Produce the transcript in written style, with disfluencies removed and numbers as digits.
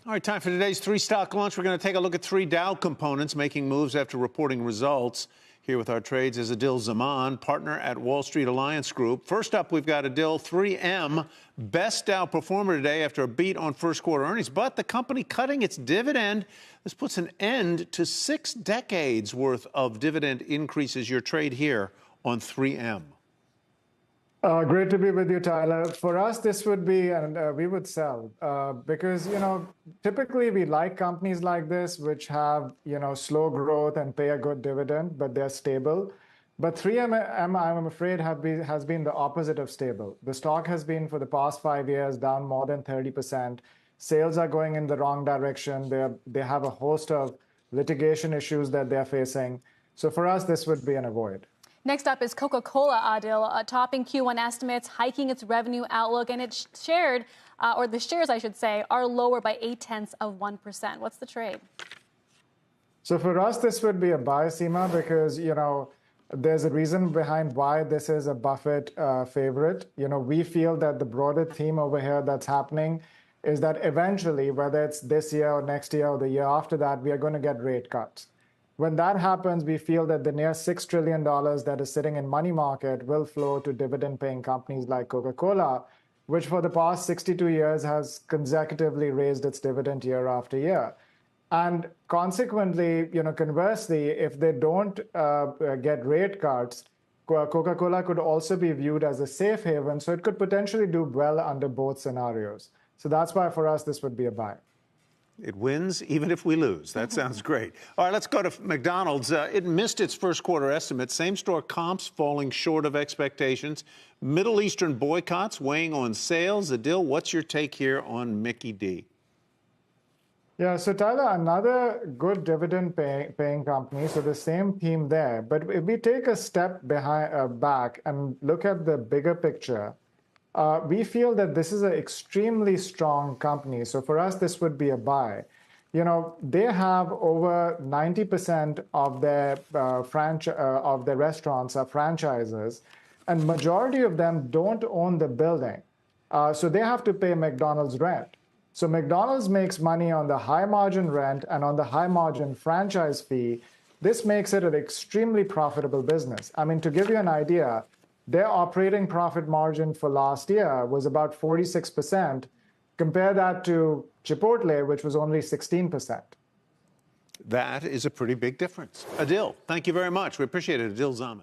All right, time for today's three-stock lunch. We're going to take a look at three Dow components making moves after reporting results. Here with our trades is Aadil Zaman, partner at Wall Street Alliance Group. First up, we've got Aadil, 3M, best Dow performer today after a beat on first quarter earnings, but the company cutting its dividend. This puts an end to 6 decades worth of dividend increases. Your trade here on 3M. Great to be with you, Tyler. For us, this would be, and we would sell because, typically we like companies like this, which have, slow growth and pay a good dividend, but they're stable. But 3M, I'm afraid, has been the opposite of stable. The stock has been, for the past 5 years, down more than 30%. Sales are going in the wrong direction. They have a host of litigation issues that they're facing. So for us, this would be an avoid. Next up is Coca-Cola, Aadil, topping Q1 estimates, hiking its revenue outlook, and it shared, or the shares, I should say, are lower by 0.8%. What's the trade? So for us, this would be a buy, Seema, because, there's a reason behind why this is a Buffett favorite. We feel that the broader theme over here that's happening is that eventually, whether it's this year or next year or the year after that, we are going to get rate cuts. When that happens, we feel that the near $6 trillion that is sitting in money market will flow to dividend-paying companies like Coca-Cola, which for the past 62 years has consecutively raised its dividend year after year. And consequently, conversely, if they don't get rate cuts, Coca-Cola could also be viewed as a safe haven, so it could potentially do well under both scenarios. So that's why for us, this would be a buy. It wins even if we lose. That sounds great. All right, let's go to McDonald's. It missed its first quarter estimate. Same-store comps falling short of expectations. Middle Eastern boycotts weighing on sales. Aadil, what's your take here on Mickey D? Yeah, so Tyler, another good dividend-paying company, so the same theme there. But if we take a step back and look at the bigger picture, we feel that this is an extremely strong company. So for us, this would be a buy. They have over 90% of their restaurants are franchises, and majority of them don't own the building. So they have to pay McDonald's rent. So McDonald's makes money on the high margin rent and on the high margin franchise fee. This makes it an extremely profitable business. I mean, to give you an idea, their operating profit margin for last year was about 46%. Compare that to Chipotle, which was only 16%. That is a pretty big difference. Aadil, thank you very much. We appreciate it. Aadil Zaman.